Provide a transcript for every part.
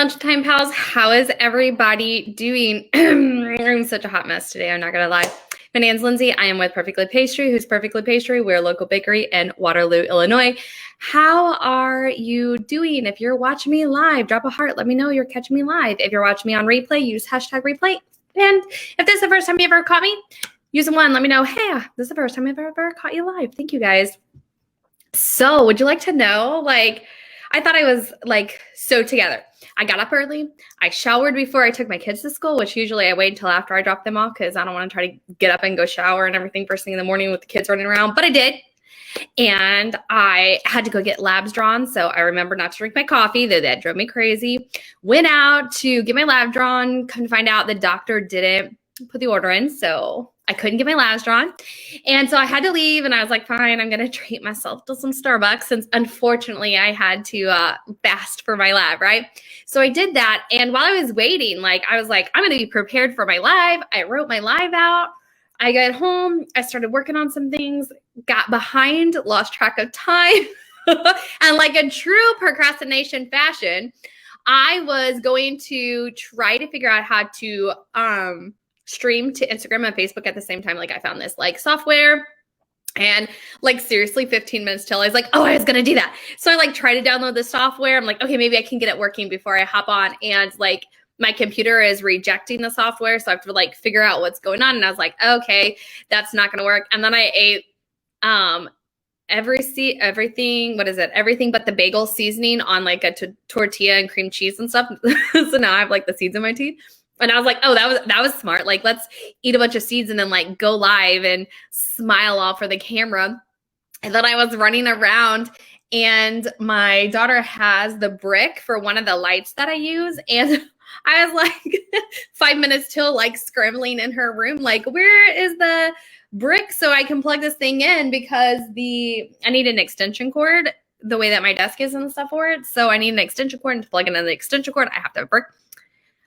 lunchtime pals. How is everybody doing? I'm such a hot mess today. I'm not going to lie. My name's Lindsay. I am with Perfectly Pastry. Who's Perfectly Pastry? We're a local bakery in Waterloo, Illinois. How are you doing? If you're watching me live, drop a heart. Let me know you're catching me live. If you're watching me on replay, use hashtag replay. And if this is the first time you ever caught me, use one. Let me know, hey, this is the first time I've ever caught you live. Thank you, guys. So would you like to know, I thought I was so together. I got up early. I showered before I took my kids to school, which usually I wait until after I drop them off because I don't want to try to get up and go shower and everything first thing in the morning with the kids running around. But I did. And I had to go get labs drawn. So I remember not to drink my coffee. That drove me crazy. Went out to get my lab drawn. Come to find out the doctor didn't put the order in. So I couldn't get my labs drawn. And so I had to leave and I was like, fine, I'm going to treat myself to some Starbucks since unfortunately I had to fast for my lab, right? So I did that. And while I was waiting, I was like, I'm going to be prepared for my live. I wrote my live out. I got home. I started working on some things, got behind, lost track of time. And like a true procrastination fashion, I was going to try to figure out how to stream to Instagram and Facebook at the same time. I found this software and seriously 15 minutes till I was like, oh, I was going to do that. So I tried to download the software. I'm like, okay, maybe I can get it working before I hop on. And my computer is rejecting the software. So I have to figure out what's going on. And I was like, okay, that's not going to work. And then I ate, everything but the bagel seasoning on a tortilla and cream cheese and stuff. So now I have the seeds in my teeth. And I was like, oh, that was smart. Let's eat a bunch of seeds and then go live and smile all for the camera. And then I was running around and my daughter has the brick for one of the lights that I use. And I was 5 minutes till scrambling in her room. Where is the brick so I can plug this thing in? Because I need an extension cord the way that my desk is and stuff for it. So I need an extension cord, and to plug in the extension cord, I have to have a brick.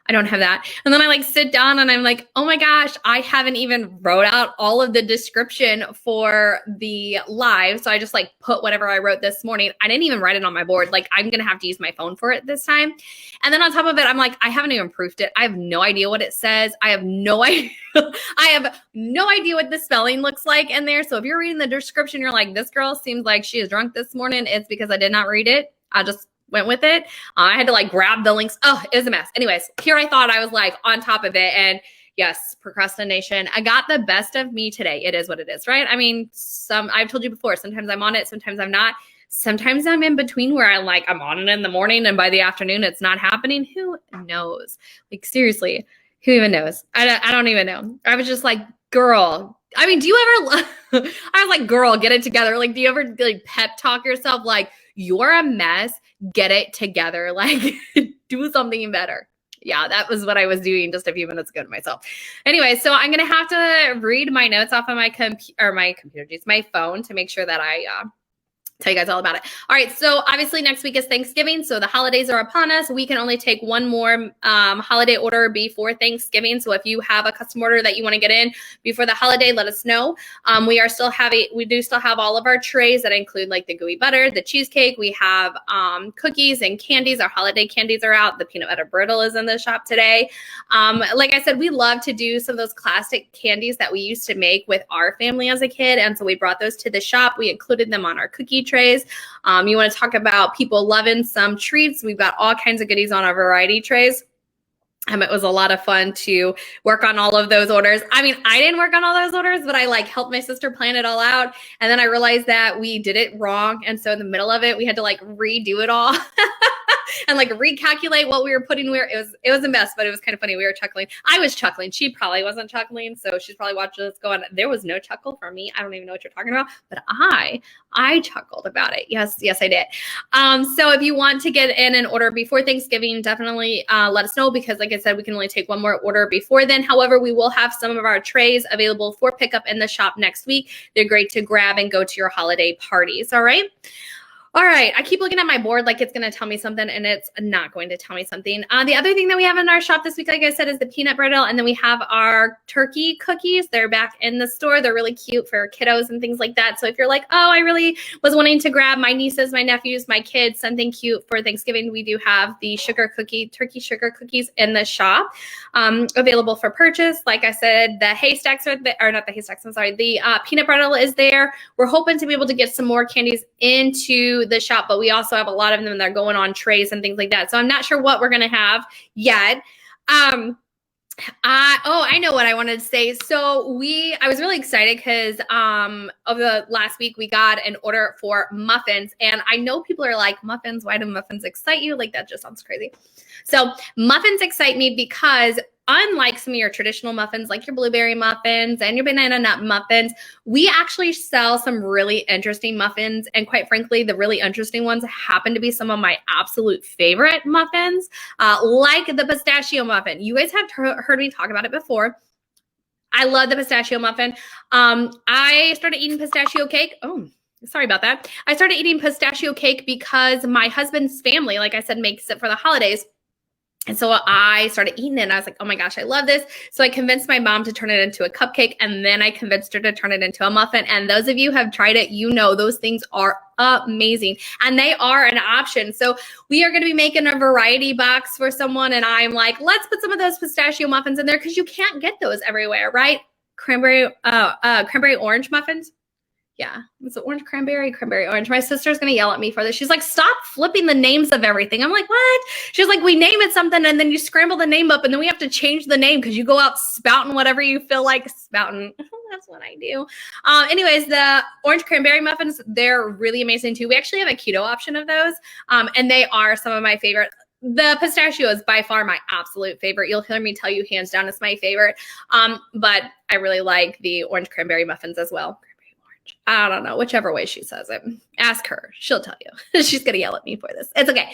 I don't have that. And then I sit down and I'm like, oh my gosh, I haven't even wrote out all of the description for the live. So I just put whatever I wrote this morning. I didn't even write it on my board. I'm going to have to use my phone for it this time. And then on top of it, I'm I haven't even proofed it. I have no idea what it says. I have no idea. I have no idea what the spelling looks like in there. So if you're reading the description, you're like, this girl seems like she is drunk this morning. It's because I did not read it. I just went with it. I had to grab the links. Oh, it was a mess. Anyways, here I thought I was on top of it. And yes, procrastination. I got the best of me today. It is what it is, right? I mean, I've told you before, sometimes I'm on it, sometimes I'm not. Sometimes I'm in between where I'm on it in the morning and by the afternoon it's not happening. Who knows? Seriously, who even knows? I don't even know. I was just girl. I mean, do you ever, I was girl, get it together. Do you ever pep talk yourself you're a mess, get it together, do something better. Yeah, that was what I was doing just a few minutes ago to myself. Anyway, so I'm going to have to read my notes off of my phone to make sure that I tell you guys all about it. All right, so obviously next week is Thanksgiving, so the holidays are upon us. We can only take one more holiday order before Thanksgiving. So if you have a custom order that you want to get in before the holiday, let us know. We do still have all of our trays that include the gooey butter, the cheesecake. We have cookies and candies. Our holiday candies are out. The peanut butter brittle is in the shop today. Like I said, we love to do some of those classic candies that we used to make with our family as a kid, and so we brought those to the shop. We included them on our cookie trays. You want to talk about people loving some treats? We've got all kinds of goodies on our variety trays. It was a lot of fun to work on all of those orders. I mean, I didn't work on all those orders, but I helped my sister plan it all out. And then I realized that we did it wrong. And so in the middle of it, we had to redo it all. And recalculate what we were putting where. It was a mess, but it was kind of funny. We were chuckling. I was chuckling. She probably wasn't chuckling, so she's probably watching this going, there was no chuckle from me. I don't even know what you're talking about, but I chuckled about it. Yes, I did. So if you want to get in an order before Thanksgiving, definitely let us know, because like I said, we can only take one more order before then. However, we will have some of our trays available for pickup in the shop next week. They're great to grab and go to your holiday parties. All right. All right, I keep looking at my board like it's going to tell me something, and it's not going to tell me something. The other thing that we have in our shop this week, like I said, is the peanut brittle, and then we have our turkey cookies. They're back in the store. They're really cute for kiddos and things like that. So if you're like, oh, I really was wanting to grab my nieces, my nephews, my kids, something cute for Thanksgiving, we do have the turkey sugar cookies in the shop, available for purchase. Like I said, the haystacks are there, or not the haystacks, I'm sorry, the peanut brittle is there. We're hoping to be able to get some more candies into the shop, but we also have a lot of them that are going on trays and things like that. So I'm not sure what we're going to have yet. I know what I wanted to say. So I was really excited because over the last week we got an order for muffins, and I know people are like, muffins, why do muffins excite you? Like, that just sounds crazy. So muffins excite me because unlike some of your traditional muffins, like your blueberry muffins and your banana nut muffins, we actually sell some really interesting muffins. And quite frankly, the really interesting ones happen to be some of my absolute favorite muffins, like the pistachio muffin. You guys have heard me talk about it before. I love the pistachio muffin. I started eating pistachio cake. Oh, sorry about that. I started eating pistachio cake because my husband's family, like I said, makes it for the holidays. And so I started eating it, and I was like, oh my gosh, I love this. So I convinced my mom to turn it into a cupcake, and then I convinced her to turn it into a muffin. And those of you who have tried it, you know those things are amazing, and they are an option. So we are going to be making a variety box for someone, and I'm like, let's put some of those pistachio muffins in there because you can't get those everywhere, right? Cranberry orange muffins. Yeah, it's orange, cranberry, orange. My sister's going to yell at me for this. She's like, stop flipping the names of everything. I'm like, what? She's like, we name it something, and then you scramble the name up, and then we have to change the name because you go out spouting whatever you feel like spouting. That's what I do. Anyways, the orange cranberry muffins, they're really amazing too. We actually have a keto option of those, and they are some of my favorite. The pistachio is by far my absolute favorite. You'll hear me tell you hands down it's my favorite, but I really like the orange cranberry muffins as well. I don't know, whichever way she says it. Ask her. She'll tell you. She's going to yell at me for this. It's okay.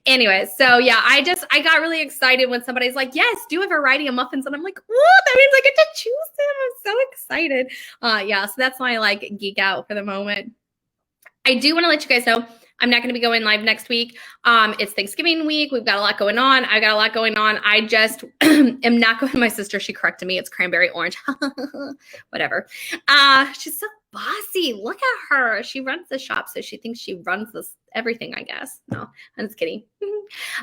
Anyways, so yeah, I got really excited when somebody's like, yes, do a variety of muffins. And I'm like, what? That means I get to choose them. I'm so excited. Yeah, so that's why I like geek out for the moment. I do want to let you guys know I'm not going to be going live next week. It's Thanksgiving week. We've got a lot going on. I've got a lot going on. I just am not going. My sister, she corrected me. It's cranberry orange. Whatever. She's so bossy. Look at her. She runs the shop, so she thinks she runs this everything, I guess. No, I'm just kidding.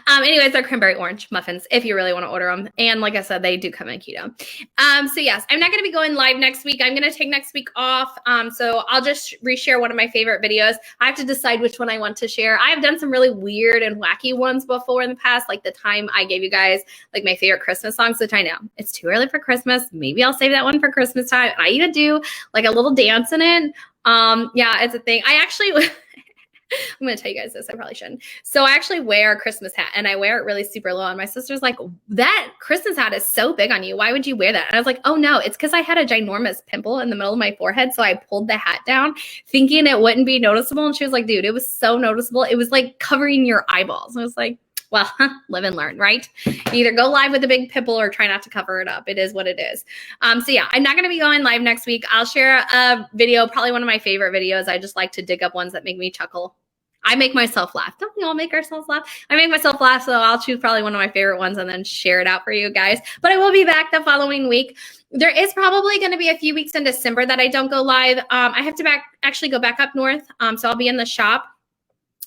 Anyways, they're cranberry orange muffins if you really want to order them. And like I said, they do come in keto. So yes, I'm not going to be going live next week. I'm going to take next week off. So I'll just reshare one of my favorite videos. I have to decide which one I want to share. I've done some really weird and wacky ones before in the past, like the time I gave you guys like my favorite Christmas songs, which I know it's too early for Christmas. Maybe I'll save that one for Christmas time. I even do like a little dance in it. Yeah, it's a thing. I actually I'm going to tell you guys this. I probably shouldn't. So I actually wear a Christmas hat, and I wear it really super low. And my sister's like, that Christmas hat is so big on you. Why would you wear that? And I was like, oh no, it's because I had a ginormous pimple in the middle of my forehead. So I pulled the hat down thinking it wouldn't be noticeable. And she was like, dude, it was so noticeable. It was like covering your eyeballs. And I was like, well, live and learn, right? You either go live with a big pimple or try not to cover it up. It is what it is. So yeah, I'm not going to be going live next week. I'll share a video, probably one of my favorite videos. I just like to dig up ones that make me chuckle. I make myself laugh. Don't we all make ourselves laugh? I make myself laugh, so I'll choose probably one of my favorite ones and then share it out for you guys. But I will be back the following week. There is probably going to be a few weeks in December that I don't go live. I have to actually go back up north, so I'll be in the shop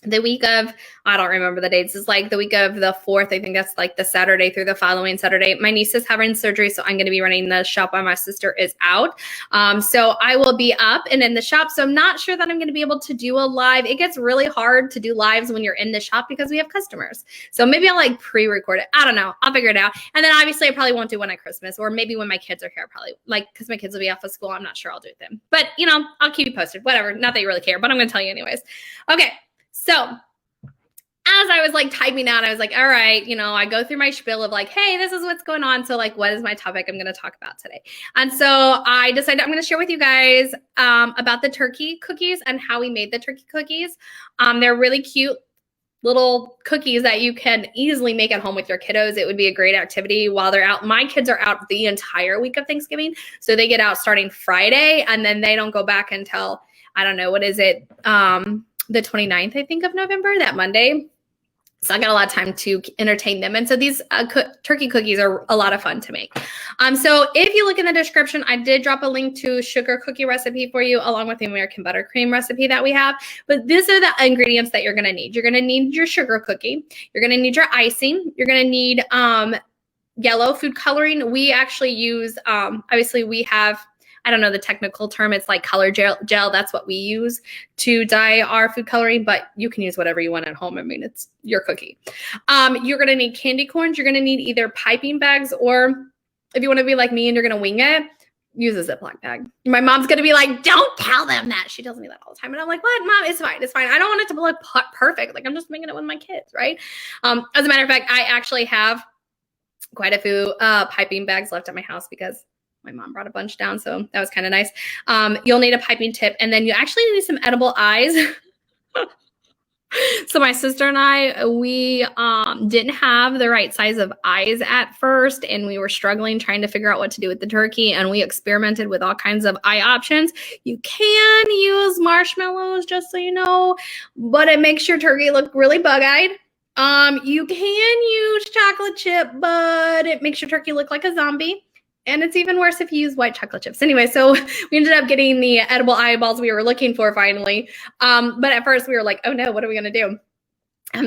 the week of, I don't remember the dates. It's like the week of the 4th. I think that's like the Saturday through the following Saturday. My niece is having surgery, so I'm going to be running the shop while my sister is out. So I will be up and in the shop. So I'm not sure that I'm going to be able to do a live. It gets really hard to do lives when you're in the shop because we have customers. So maybe I'll like pre-record it. I don't know. I'll figure it out. And then obviously I probably won't do one at Christmas, or maybe when my kids are here, probably like, because my kids will be off of school. I'm not sure I'll do it then. But you know, I'll keep you posted. Whatever. Not that you really care, but I'm going to tell you anyways. Okay. So as I was like typing out, I was like, all right, you know, I go through my spiel of like, hey, this is what's going on. So like, what is my topic I'm going to talk about today? And so I decided I'm going to share with you guys about the turkey cookies and how we made the turkey cookies. They're really cute little cookies that you can easily make at home with your kiddos. It would be a great activity while they're out. My kids are out the entire week of Thanksgiving. So they get out starting Friday, and then they don't go back until, I don't know, what is it? the 29th, I think, of November, that Monday. So I got a lot of time to entertain them. And so these turkey cookies are a lot of fun to make. So if you look in the description, I did drop a link to sugar cookie recipe for you, along with the American buttercream recipe that we have. But these are the ingredients that you're going to need. You're going to need your sugar cookie. You're going to need your icing. You're going to need yellow food coloring. We actually use, obviously we have, I don't know the technical term. It's like color gel. That's what we use to dye our food coloring, but you can use whatever you want at home. I mean, it's your cookie. You're going to need candy corns. You're going to need either piping bags, or if you want to be like me and you're going to wing it, use a Ziploc bag. My mom's going to be like, don't tell them that. She tells me that all the time. And I'm like, what, Mom? It's fine. It's fine. I don't want it to look perfect. Like, I'm just making it with my kids, right? As a matter of fact, I actually have quite a few piping bags left at my house because my mom brought a bunch down, so that was kind of nice. You'll need a piping tip, and then you actually need some edible eyes. So my sister and I, we didn't have the right size of eyes at first, and we were struggling trying to figure out what to do with the turkey, and we experimented with all kinds of eye options. You can use marshmallows, just so you know, but it makes your turkey look really bug-eyed. You can use chocolate chip, but it makes your turkey look like a zombie. And it's even worse if you use white chocolate chips. Anyway, so we ended up getting the edible eyeballs we were looking for finally. But at first we were like, oh no, what are we going to do?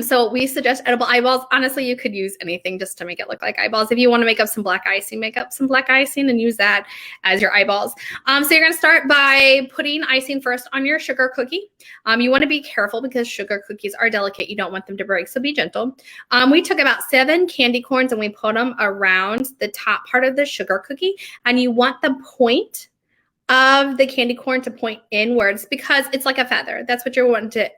So we suggest edible eyeballs. Honestly, you could use anything just to make it look like eyeballs. If you want to make up some black icing, make up some black icing and use that as your eyeballs. So you're going to start by putting icing first on your sugar cookie. You want to be careful because sugar cookies are delicate. You don't want them to break, so be gentle. We took about 7 candy corns and we put them around the top part of the sugar cookie. And you want the point of the candy corn to point inwards because it's like a feather. That's what you're wanting to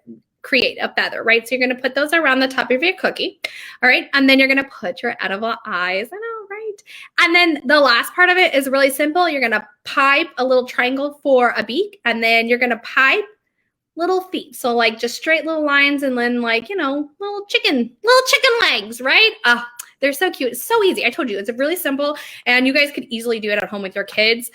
create, a feather, right? So you're going to put those around the top of your cookie. All right. And then you're going to put your edible eyes. I know, right? And then the last part of it is really simple. You're going to pipe a little triangle for a beak, and then you're going to pipe little feet. So like just straight little lines, and then like, you know, little chicken legs, right? They're so cute. It's so easy. I told you, it's really simple, and you guys could easily do it at home with your kids.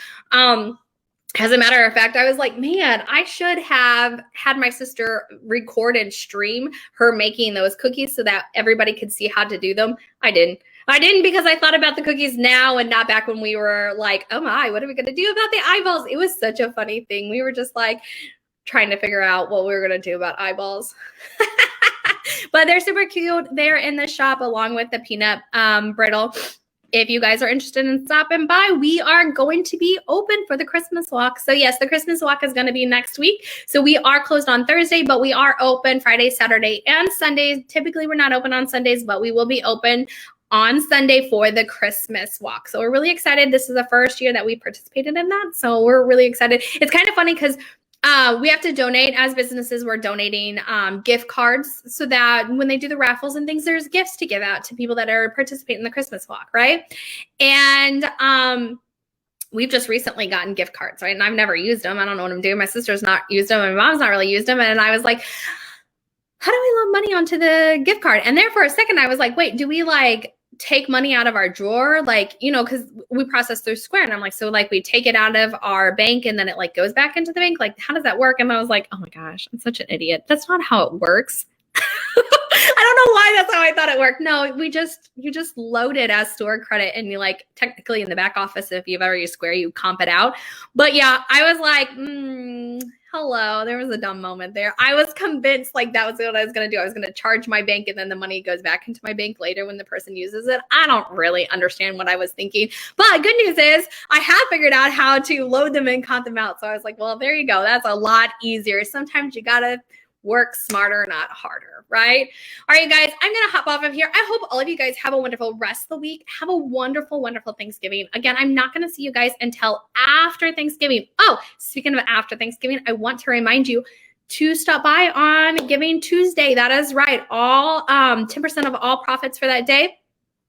As a matter of fact, I was like, man, I should have had my sister record and stream her making those cookies so that everybody could see how to do them. I didn't because I thought about the cookies now and not back when we were like, oh my, what are we going to do about the eyeballs? It was such a funny thing. We were just like trying to figure out what we were going to do about eyeballs. But they're super cute. They're in the shop along with the peanut brittle. If you guys are interested in stopping by, we are going to be open for the Christmas walk. So yes, the Christmas walk is going to be next week. So we are closed on Thursday, but we are open Friday, Saturday, and Sundays. Typically, we're not open on Sundays, but we will be open on Sunday for the Christmas walk. So we're really excited. This is the first year that we participated in that. So we're really excited. It's kind of funny because we have to donate as businesses. We're donating gift cards so that when they do the raffles and things, there's gifts to give out to people that are participating in the Christmas walk, right? And we've just recently gotten gift cards, right? And I've never used them. I don't know what I'm doing. My sister's not used them. My mom's not really used them. And I was like, how do we load money onto the gift card? And there for a second, I was like, wait, do we like take money out of our drawer? Like, you know, because we process through Square. And I'm like, so like we take it out of our bank and then it like goes back into the bank. Like, how does that work? And I was like, oh my gosh, I'm such an idiot. That's not how it works. I don't know why that's how I thought it worked. No, you just load it as store credit, and you like technically in the back office, if you've ever used Square, you comp it out. But yeah, I was like, hello, there was a dumb moment there. I was convinced like that was what I was going to do. I was going to charge my bank and then the money goes back into my bank later when the person uses it. I don't really understand what I was thinking. But good news is I have figured out how to load them and comp them out. So I was like, well, there you go. That's a lot easier. Sometimes you got to work smarter, not harder, right? All right, you guys, I'm going to hop off of here. I hope all of you guys have a wonderful rest of the week. Have a wonderful, wonderful Thanksgiving. Again, I'm not going to see you guys until after Thanksgiving. Oh, speaking of after Thanksgiving, I want to remind you to stop by on Giving Tuesday. That is right. All 10% of all profits for that day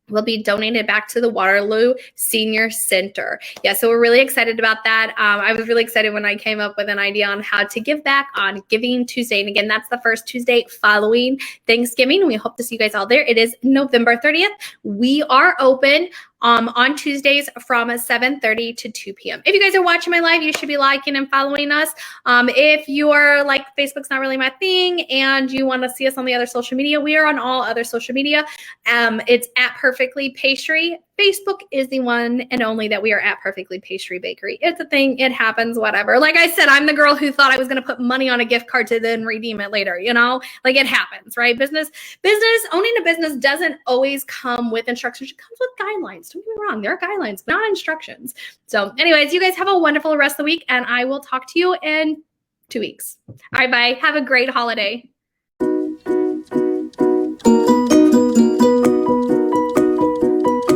will be donated back to the Waterloo Senior Center. Yeah, so we're really excited about that. I was really excited when I came up with an idea on how to give back on Giving Tuesday. And again, that's the first Tuesday following Thanksgiving. We hope to see you guys all there. It is November 30th. We are open on Tuesdays from 7:30 to 2 p.m. If you guys are watching my live, you should be liking and following us. If you're like, Facebook's not really my thing and you want to see us on the other social media, we are on all other social media. It's at Perfectly Pastry. Facebook is the one and only that we are at Perfectly Pastry Bakery. It's a thing. It happens, whatever. Like I said, I'm the girl who thought I was going to put money on a gift card to then redeem it later, you know, like it happens, right? Owning a business doesn't always come with instructions. It comes with guidelines. Don't get me wrong. There are guidelines, but not instructions. So anyways, you guys have a wonderful rest of the week and I will talk to you in 2 weeks. All right, bye. Have a great holiday.